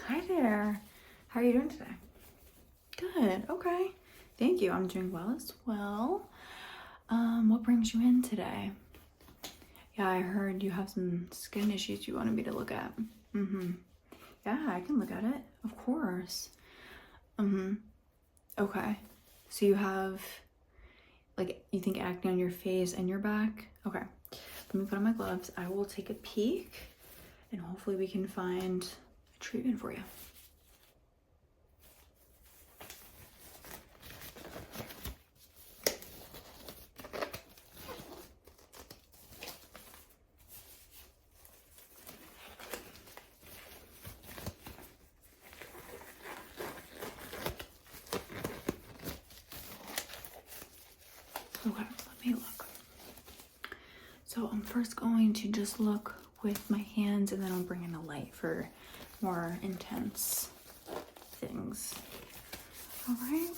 Hi there. How are you doing today? Good. Okay. Thank you. I'm doing well as well. What brings you in today? Yeah, I heard you have some skin issues you wanted me to look at. Mm-hmm. Yeah, I can look at it. Of course. Mm-hmm. Okay. So you have, like, you think acne on your face and your back? Okay. Let me put on my gloves. I will take a peek and hopefully we can find a treatment for you. Okay, let me look. So I'm first going to just look with my hands and then I'll bring in a light for more intense things. All right.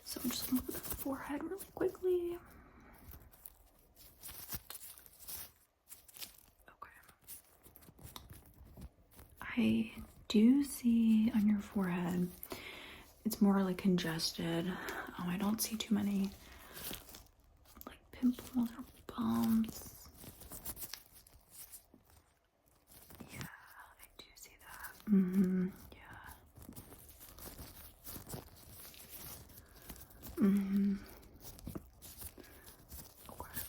So I'm just gonna look at the forehead really quickly. Okay. I do see on your forehead, it's more like congested. I don't see too many like pimples or bumps. Yeah, I do see that. Mm-hmm. Yeah. Mm-hmm. Okay.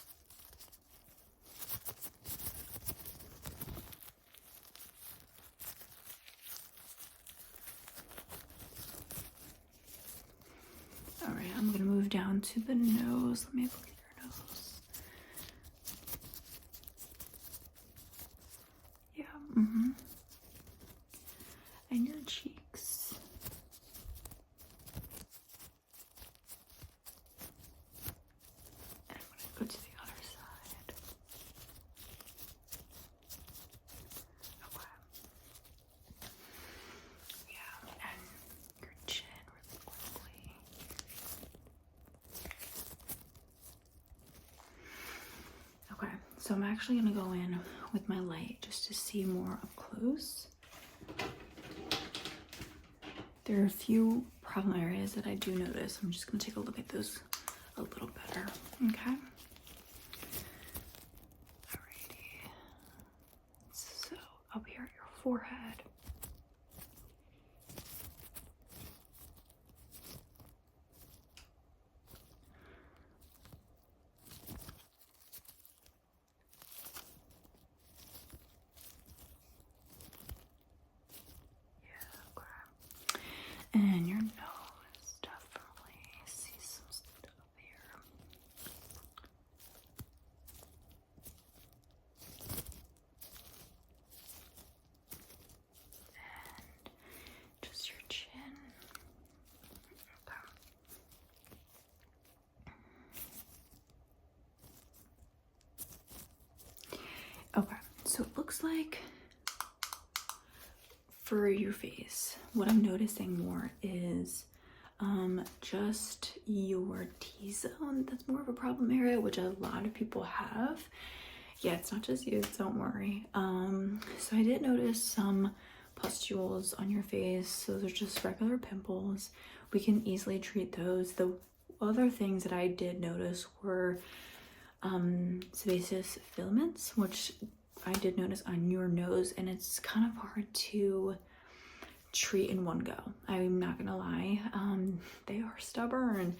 All right, I'm gonna move down to the nose. Let me look at your nose. Yeah, mm-hmm. And your cheeks. And I'm gonna go to the other side. Okay. Yeah, and your chin really quickly. Okay, so I'm actually gonna go in with my light just to see more up close. There are a few problem areas that I do notice. I'm just gonna take a look at those a little better, okay? Alrighty. So up here at your forehead. Yeah, okay. And your nose, definitely see some stuff here. And just your chin. Okay, so it looks like for your face, what I'm noticing more is just your T-zone. That's more of a problem area, which a lot of people have. Yeah, it's not just you, don't worry. So I did notice some pustules on your face. Those are just regular pimples. We can easily treat those. The other things that I did notice were sebaceous filaments, which I did notice on your nose, and it's kind of hard to treat in one go. I'm not gonna lie, they are stubborn.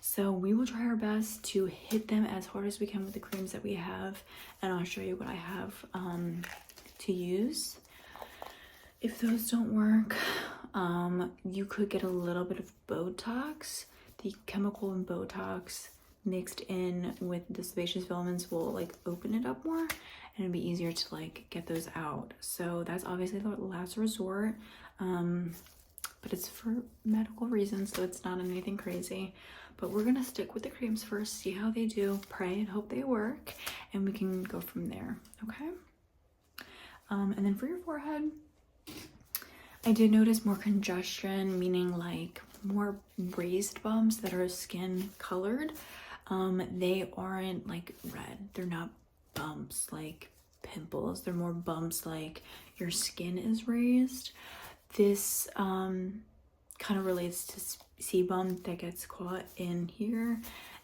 So we will try our best to hit them as hard as we can with the creams that we have, and I'll show you what I have to use. If those don't work, you could get a little bit of Botox. The chemical in Botox mixed in with the sebaceous filaments will like open it up more, and it'd be easier to like get those out. So that's obviously the last resort, but it's for medical reasons, so it's not anything crazy. But we're gonna stick with the creams first, see how they do, pray and hope they work, and we can go from there, okay? And then for your forehead, I did notice more congestion, meaning like more raised bumps that are skin colored. They aren't like red, they're not bumps like pimples. They're more bumps, like your skin is raised. This kind of relates to sebum that gets caught in here,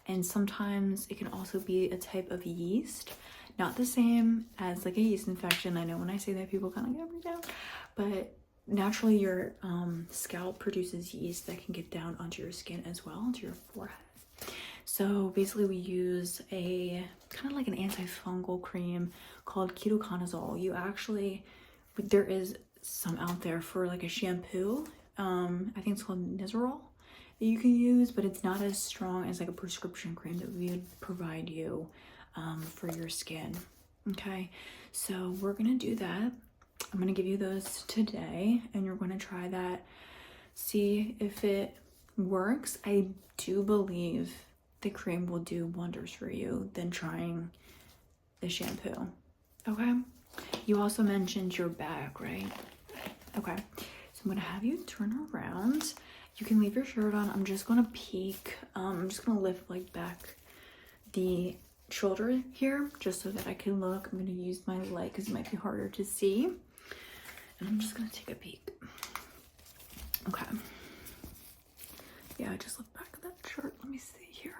and sometimes it can also be a type of yeast. Not the same as like a yeast infection. I know when I say that, people kind of get freaked out, but naturally your scalp produces yeast that can get down onto your skin as well, onto your forehead. So basically we use a kind of like an antifungal cream called ketoconazole. You actually, there is some out there for like a shampoo. I think it's called Nizoral that you can use, but it's not as strong as like a prescription cream that we would provide you for your skin. Okay, so we're gonna do that. I'm gonna give you those today, and you're gonna try that, see if it works. I do believe the cream will do wonders for you than trying the shampoo. Okay, you also mentioned your back, right? Okay, so I'm gonna have you turn around. You can leave your shirt on. I'm just gonna peek. I'm just gonna lift like back the shoulder here just so that I can look. I'm gonna use my light because it might be harder to see. And I'm just gonna take a peek. Okay. Yeah, just look back at that shirt. Let me see here.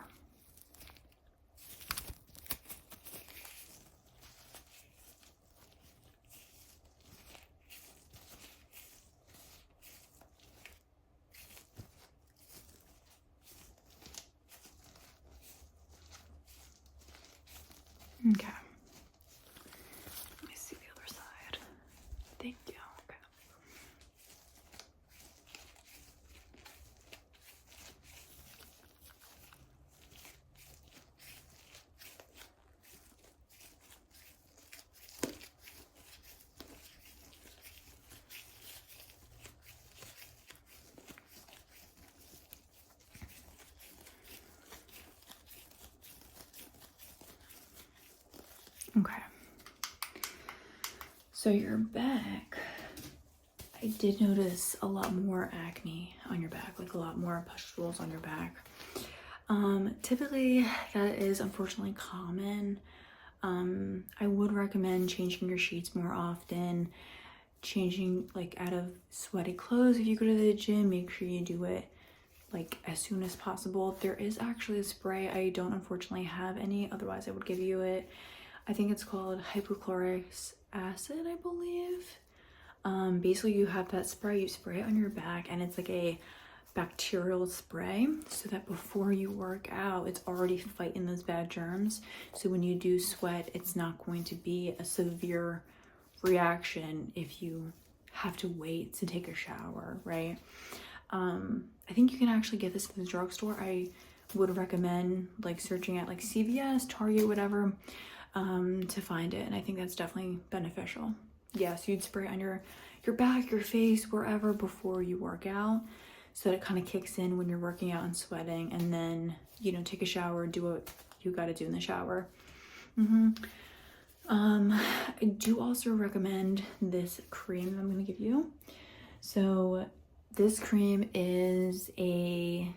Okay. Let me see the other side. Thank you. Okay. Okay. So your back, I did notice a lot more acne on your back, like a lot more pustules on your back. Typically that is unfortunately common. I would recommend changing your sheets more often, changing like out of sweaty clothes. If you go to the gym, make sure you do it like as soon as possible. There is actually a spray. I don't unfortunately have any, otherwise I would give you it. I think it's called hypochlorous acid, I believe. Basically you have that spray, you spray it on your back, and it's like a bacterial spray so that before you work out, it's already fighting those bad germs. So when you do sweat, it's not going to be a severe reaction if you have to wait to take a shower, right? I think you can actually get this in the drugstore. I would recommend like searching at like CVS, Target, whatever, to find it, and I think that's definitely beneficial. Yeah, so you'd spray it on your back, your face, wherever before you work out, so that it kind of kicks in when you're working out and sweating, and then, you know, take a shower, do what you got to do in the shower. I do also recommend this cream that I'm going to give you. So this cream is a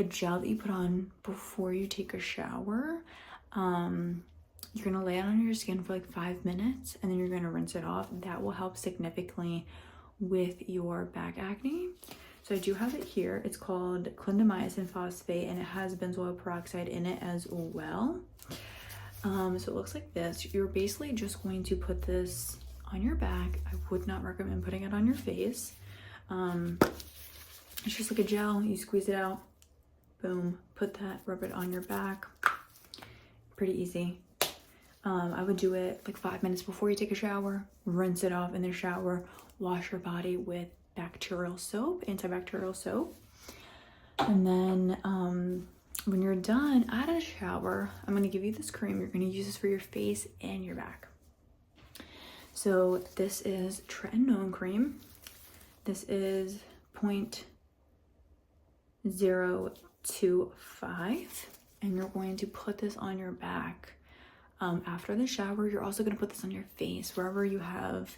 gel that you put on before you take a shower. You're gonna lay it on your skin for like 5 minutes, and then you're gonna rinse it off. That will help significantly with your back acne. So I do have it here. It's called clindamycin phosphate, and it has benzoyl peroxide in it as well. So it looks like this. You're basically just going to put this on your back. I would not recommend putting it on your face. It's just like a gel. You squeeze it out, boom, put that, rub it on your back. Pretty easy. I would do it like 5 minutes before you take a shower, rinse it off in the shower, wash your body with bacterial soap, antibacterial soap. And then when you're done out of the shower, I'm going to give you this cream. You're going to use this for your face and your back. So this is tretinoin cream. This is 0.025, and you're going to put this on your back after the shower. You're also going to put this on your face, wherever you have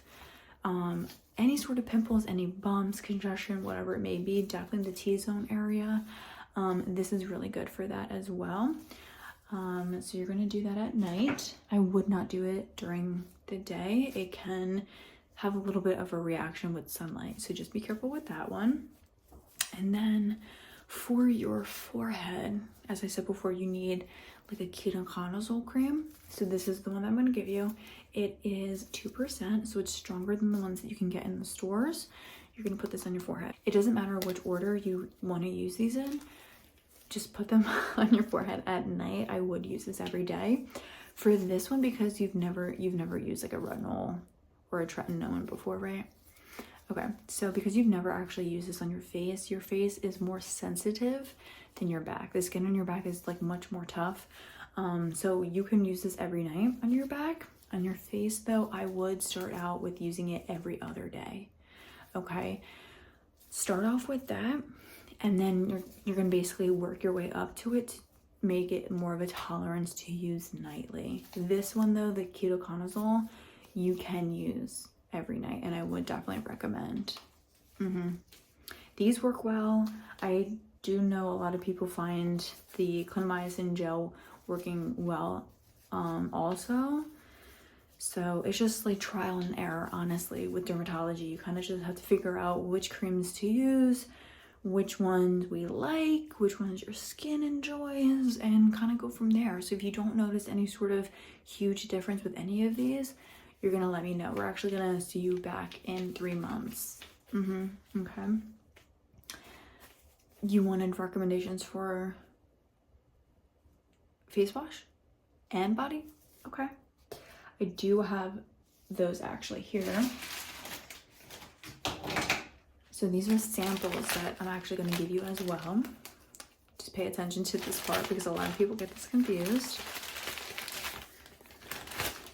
any sort of pimples, any bumps, congestion, whatever it may be, definitely the T-zone area. This is really good for that as well. So you're gonna do that at night. I would not do it during the day. It can have a little bit of a reaction with sunlight, so just be careful with that one. And then for your forehead, as I said before, you need like a ketoconazole cream. So this is the one that I'm going to give you. It is 2%, so it's stronger than the ones that you can get in the stores. You're going to put this on your forehead. It doesn't matter which order you want to use these in. Just put them on your forehead at night. I would use this every day. For this one, because you've never used like a retinol or a tretinoin before, right? Okay, so because you've never actually used this on your face is more sensitive than your back. The skin on your back is like much more tough. So you can use this every night on your back. On your face though, I would start out with using it every other day. Okay, start off with that, and then you're gonna basically work your way up to it to make it more of a tolerance to use nightly. This one though, the ketoconazole, you can use every night, and I would definitely recommend. These work well. I do know a lot of people find the clindamycin gel working well also. So it's just like trial and error, honestly, with dermatology. You kind of just have to figure out which creams to use, which ones we like, which ones your skin enjoys, and kind of go from there. So if you don't notice any sort of huge difference with any of these, you're gonna let me know. We're actually gonna see you back in 3 months. Okay. You wanted recommendations for face wash and body? Okay. I do have those actually here. So these are samples that I'm actually gonna give you as well. Just pay attention to this part because a lot of people get this confused.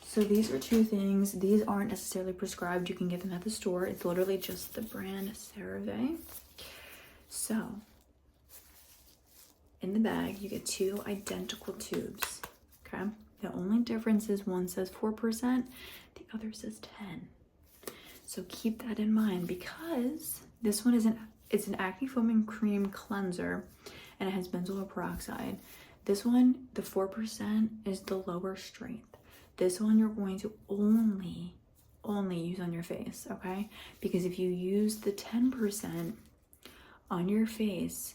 So these are 2 things. These aren't necessarily prescribed. You can get them at the store. It's literally just the brand CeraVe. So in the bag, you get 2 identical tubes, okay? The only difference is one says 4%, the other says 10. So keep that in mind because this one it's an acne foaming cream cleanser and it has benzoyl peroxide. This one, the 4% is the lower strength. This one you're going to only use on your face, okay? Because if you use the 10% on your face,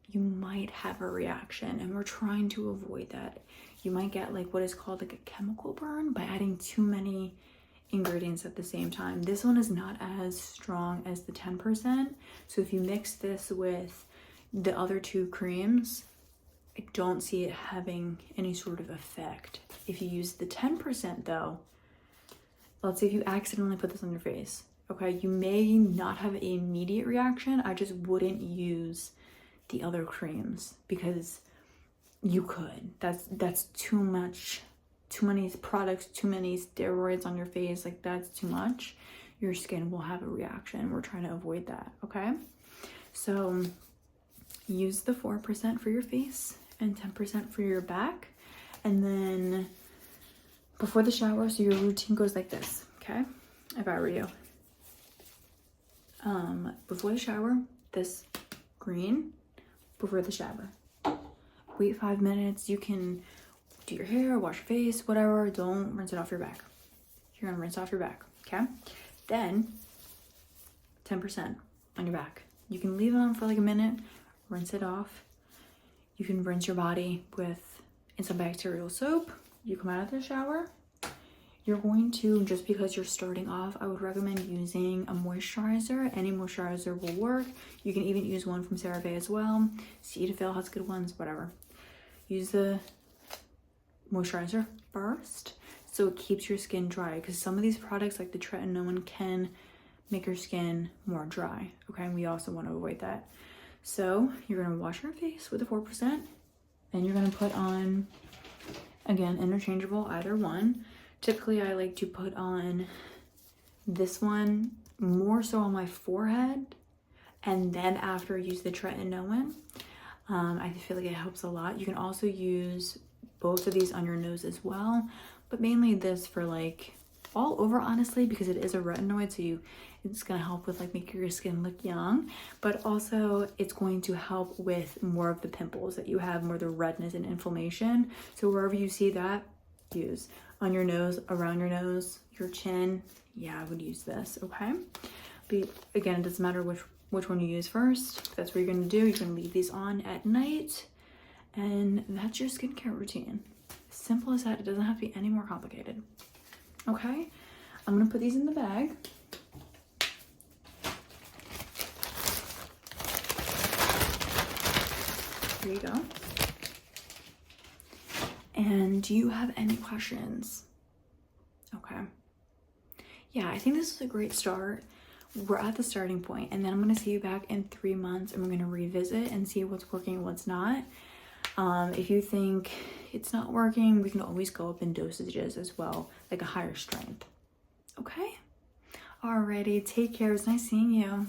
you might have a reaction, and we're trying to avoid that. You might get like what is called like a chemical burn by adding too many ingredients at the same time. This one is not as strong as the 10%. So if you mix this with the other 2 creams, I don't see it having any sort of effect. If you use the 10% though, let's say if you accidentally put this on your face, okay, you may not have an immediate reaction. I just wouldn't use the other creams because you could. That's too much, too many products, too many steroids on your face. Like that's too much. Your skin will have a reaction. We're trying to avoid that, okay? So use the 4% for your face and 10% for your back. And then before the shower, so your routine goes like this, okay? If I were you. Before the shower, this green, before the shower. Wait 5 minutes. You can do your hair, wash your face, whatever. Don't rinse it off your back. You're gonna rinse off your back, okay? Then 10% on your back. You can leave it on for like a minute, rinse it off. You can rinse your body with antibacterial soap. You come out of the shower. You're going to, just because you're starting off, I would recommend using a moisturizer. Any moisturizer will work. You can even use one from CeraVe as well. Cetaphil has good ones, whatever. Use the moisturizer first so it keeps your skin dry, because some of these products like the tretinoin can make your skin more dry, okay? And we also want to avoid that. So you're gonna wash your face with the 4%, and you're gonna put on, again, interchangeable, either one. Typically I like to put on this one more so on my forehead, and then after use the tretinoin. I feel like it helps a lot. You can also use both of these on your nose as well, but mainly this for like all over, honestly, because it is a retinoid, so it's gonna help with like make your skin look young, but also it's going to help with more of the pimples that you have, more of the redness and inflammation. So wherever you see that, use on your nose, around your nose, your chin. Yeah, I would use this, okay? But again, it doesn't matter which one you use first. That's what you're gonna do. You're gonna leave these on at night, and that's your skincare routine. Simple as that. It doesn't have to be any more complicated. Okay, I'm gonna put these in the bag. Here you go. And do you have any questions? Okay. Yeah, I think this is a great start. We're at the starting point, and then I'm gonna see you back in 3 months, and we're gonna revisit and see what's working and what's not. If you think it's not working, we can always go up in dosages as well, like a higher strength. Okay? Alrighty, take care. It's nice seeing you.